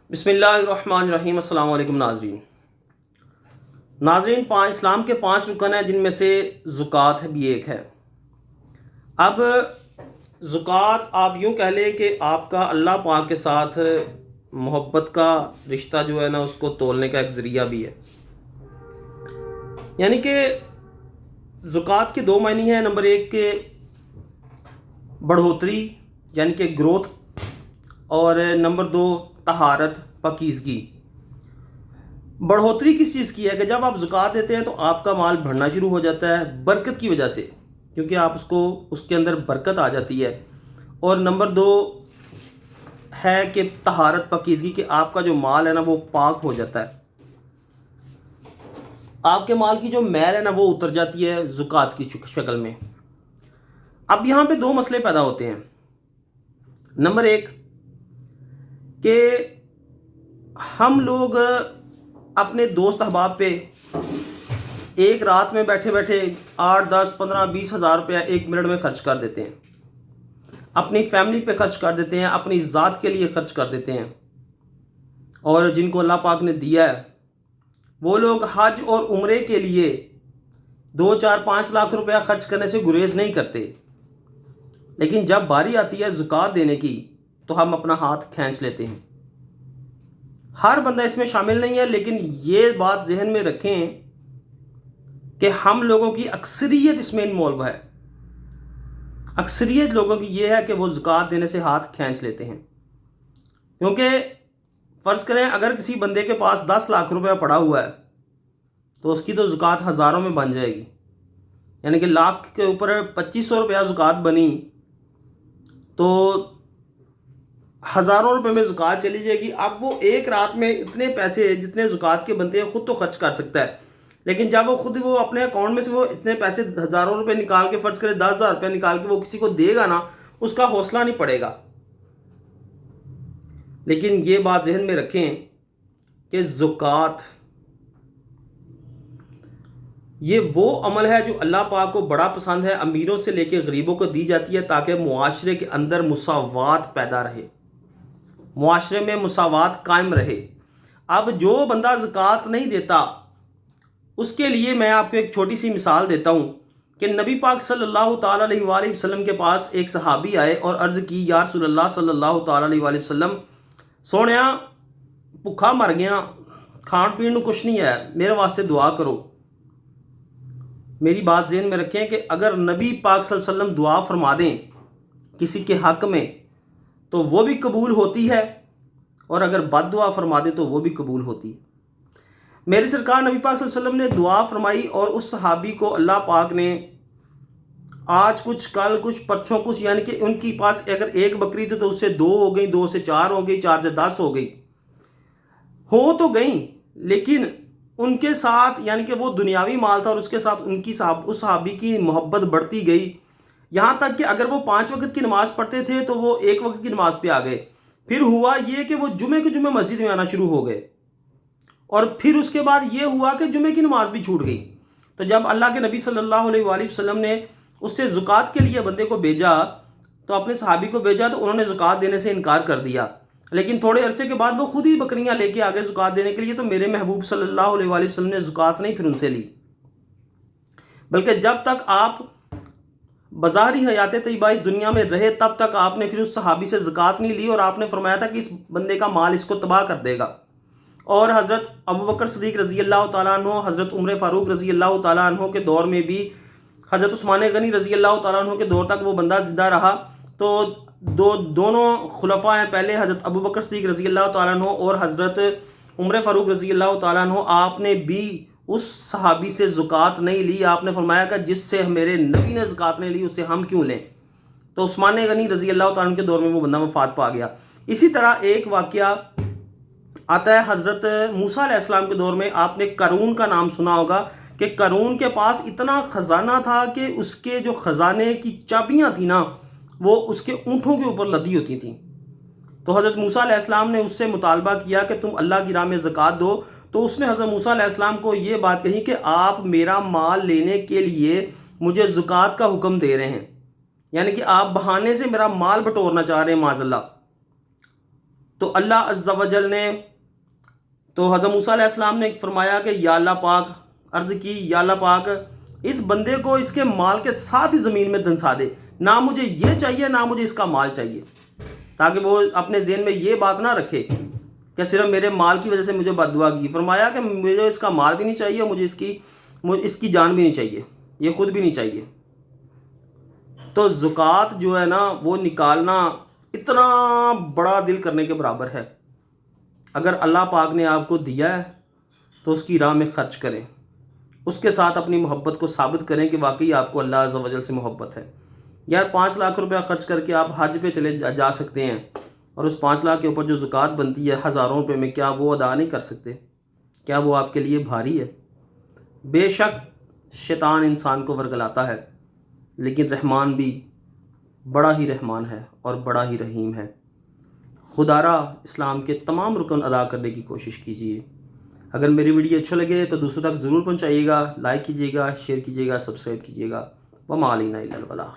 بسم اللہ الرحمن الرحیم۔ السلام علیکم ناظرین، اسلام کے 5 رکن ہیں جن میں سے زکوٰۃ بھی ایک ہے۔ اب زکوٰۃ آپ یوں کہہ لیں کہ آپ کا اللہ پاک کے ساتھ محبت کا رشتہ جو ہے نا اس کو تولنے کا ایک ذریعہ بھی ہے۔ یعنی کہ زکوٰۃ کے 2 معنی ہیں۔ نمبر 1 کہ بڑھوتری یعنی کہ گروتھ، اور نمبر 2 طہارت پاکیزگی۔ بڑھوتری کس چیز کی ہے کہ جب آپ زکوٰۃ دیتے ہیں تو آپ کا مال بڑھنا شروع ہو جاتا ہے برکت کی وجہ سے، کیونکہ آپ اس کے اندر برکت آ جاتی ہے۔ اور نمبر 2 ہے کہ طہارت پاکیزگی، کہ آپ کا جو مال ہے نا وہ پاک ہو جاتا ہے، آپ کے مال کی جو میل ہے نا وہ اتر جاتی ہے زکوٰۃ کی شکل میں۔ اب یہاں پہ 2 مسئلے پیدا ہوتے ہیں۔ نمبر 1 کہ ہم لوگ اپنے دوست احباب پہ ایک رات میں بیٹھے بیٹھے 8 10 15 20 ہزار روپیہ 1 منٹ میں خرچ کر دیتے ہیں، اپنی فیملی پہ خرچ کر دیتے ہیں، اپنی ذات کے لیے خرچ کر دیتے ہیں۔ اور جن کو اللہ پاک نے دیا ہے وہ لوگ حج اور عمرے کے لیے 2 4 5 لاکھ روپیہ خرچ کرنے سے گریز نہیں کرتے، لیکن جب باری آتی ہے زکوٰۃ دینے کی تو ہم اپنا ہاتھ کھینچ لیتے ہیں۔ ہر بندہ اس میں شامل نہیں ہے، لیکن یہ بات ذہن میں رکھیں کہ ہم لوگوں کی اکثریت اس میں انوالو ہے۔ اکثریت لوگوں کی یہ ہے کہ وہ زکوٰۃ دینے سے ہاتھ کھینچ لیتے ہیں، کیونکہ فرض کریں اگر کسی بندے کے پاس 10 لاکھ روپیہ پڑا ہوا ہے تو اس کی تو زکوٰۃ ہزاروں میں بن جائے گی، یعنی کہ لاکھ کے اوپر 2500 روپیہ زکوٰۃ بنی تو ہزاروں روپے میں زکوٰۃ چلی جائے گی۔ اب وہ ایک رات میں اتنے پیسے جتنے زکوٰۃ کے بنتے ہیں خود تو خرچ کر سکتا ہے، لیکن جب وہ اپنے اکاؤنٹ میں سے وہ اتنے پیسے ہزاروں روپے نکال کے فرض کرے 10,000 روپے نکال کے وہ کسی کو دے گا نا، اس کا حوصلہ نہیں پڑے گا۔ لیکن یہ بات ذہن میں رکھیں کہ زکوٰۃ یہ وہ عمل ہے جو اللہ پاک کو بڑا پسند ہے، امیروں سے لے کے غریبوں کو دی جاتی ہے تاکہ معاشرے کے اندر مساوات پیدا رہے، معاشرے میں مساوات قائم رہے۔ اب جو بندہ زکوٰۃ نہیں دیتا اس کے لیے میں آپ کو ایک چھوٹی سی مثال دیتا ہوں کہ نبی پاک صلی اللہ تعالیٰ علیہ وآلہ وسلم کے پاس ایک صحابی آئے اور عرض کی، یا رسول اللہ صلی اللہ تعالیٰ علیہ وآلہ وسلم، سونیا بھوکا مر گیا، کھان پین کو کچھ نہیں ہے، میرے واسطے دعا کرو۔ میری بات ذہن میں رکھیں کہ اگر نبی پاک صلی اللہ علیہ وسلم دعا فرما دیں کسی کے حق میں تو وہ بھی قبول ہوتی ہے، اور اگر بد دعا فرما دیں تو وہ بھی قبول ہوتی ہے۔ میرے سرکار نبی پاک صلی اللہ علیہ وسلم نے دعا فرمائی اور اس صحابی کو اللہ پاک نے آج کچھ کل کچھ پرسوں کچھ، یعنی کہ ان کی پاس اگر 1 بکری تھی تو اس سے 2 ہو گئی، 2 سے 4 ہو گئی، 4 سے 10 ہو گئی، ہو تو گئیں، لیکن ان کے ساتھ یعنی کہ وہ دنیاوی مال تھا اور اس کے ساتھ اس صحابی کی محبت بڑھتی گئی، یہاں تک کہ اگر وہ 5 وقت کی نماز پڑھتے تھے تو وہ 1 وقت کی نماز پہ آ گئے۔ پھر ہوا یہ کہ وہ جمعے کے جمعے مسجد میں آنا شروع ہو گئے، اور پھر اس کے بعد یہ ہوا کہ جمعے کی نماز بھی چھوٹ گئی۔ تو جب اللہ کے نبی صلی اللہ علیہ وآلہ وسلم نے اس سے زکوٰۃ کے لیے بندے کو بھیجا تو اپنے صحابی کو بھیجا تو انہوں نے زکوٰۃ دینے سے انکار کر دیا، لیکن تھوڑے عرصے کے بعد وہ خود ہی بکریاں لے کے آگے زکوٰۃ دینے کے لیے، تو میرے محبوب صلی اللہ علیہ وآلہ وسلم نے زکوٰۃ نہیں پھر ان سے لی، بلکہ جب تک آپ بظاہری حیات طیبہ اس دنیا میں رہے تب تک آپ نے پھر اس صحابی سے زکوٰۃ نہیں لی، اور آپ نے فرمایا تھا کہ اس بندے کا مال اس کو تباہ کر دے گا۔ اور حضرت ابوبکر صدیق رضی اللہ تعالیٰ عنہ، حضرت عمر فاروق رضی اللہ تعالیٰ عنہ کے دور میں بھی، حضرت عثمان غنی رضی اللہ تعالیٰ عنہ کے دور تک وہ بندہ زندہ رہا، تو دونوں خلفاء ہیں، پہلے حضرت ابوبکر صدیق رضی اللہ تعالیٰ عنہ اور حضرت عمر فاروق رضی اللہ تعالیٰ عنہ، آپ نے بھی اس صحابی سے زکوٰۃ نہیں لی۔ آپ نے فرمایا کہ جس سے میرے نبی نے زکوٰۃ نہیں لی اس سے ہم کیوں لیں؟ تو عثمان غنی رضی اللہ تعالیٰ عنہ کے دور میں وہ بندہ وفات پا گیا۔ اسی طرح ایک واقعہ آتا ہے حضرت موسیٰ علیہ السلام کے دور میں، آپ نے قارون کا نام سنا ہوگا کہ قارون کے پاس اتنا خزانہ تھا کہ اس کے جو خزانے کی چابیاں تھیں نا وہ اس کے اونٹوں کے اوپر لدی ہوتی تھیں۔ تو حضرت موسیٰ علیہ السلام نے اس سے مطالبہ کیا کہ تم اللہ کی راہ میں زکوٰۃ دو، تو اس نے حضرت موسیٰ علیہ السلام کو یہ بات کہی کہ آپ میرا مال لینے کے لیے مجھے زکوٰۃ کا حکم دے رہے ہیں، یعنی کہ آپ بہانے سے میرا مال بٹورنا چاہ رہے ہیں معاذ اللہ۔ تو اللہ عز و جل نے تو حضرت موسیٰ علیہ السلام نے فرمایا کہ یا اللہ پاک، عرض کی یا اللہ پاک اس بندے کو اس کے مال کے ساتھ ہی زمین میں دھنسا دے، نہ مجھے یہ چاہیے نہ مجھے اس کا مال چاہیے، تاکہ وہ اپنے ذہن میں یہ بات نہ رکھے کہ صرف میرے مال کی وجہ سے مجھے بد دعا کی۔ فرمایا کہ مجھے اس کا مال بھی نہیں چاہیے اور مجھے اس کی جان بھی نہیں چاہیے، یہ خود بھی نہیں چاہیے۔ تو زکوٰۃ جو ہے نا وہ نکالنا اتنا بڑا دل کرنے کے برابر ہے۔ اگر اللہ پاک نے آپ کو دیا ہے تو اس کی راہ میں خرچ کریں، اس کے ساتھ اپنی محبت کو ثابت کریں کہ واقعی آپ کو اللہ عز و جل سے محبت ہے۔ یار 5 لاکھ روپیہ خرچ کر کے آپ حج پہ چلے جا سکتے ہیں، اور اس 5 لاکھ کے اوپر جو زکوٰۃ بنتی ہے ہزاروں روپے میں، کیا وہ ادا نہیں کر سکتے؟ کیا وہ آپ کے لیے بھاری ہے؟ بے شک شیطان انسان کو ورگلاتا ہے، لیکن رحمان بھی بڑا ہی رحمان ہے اور بڑا ہی رحیم ہے۔ خدا را اسلام کے تمام رکن ادا کرنے کی کوشش کیجیے۔ اگر میری ویڈیو اچھا لگے تو دوسروں تک ضرور پہنچائیے گا، لائک کیجیے گا، شیئر کیجیے گا، سبسکرائب کیجیے گا۔ وما علینا الا البلاغ۔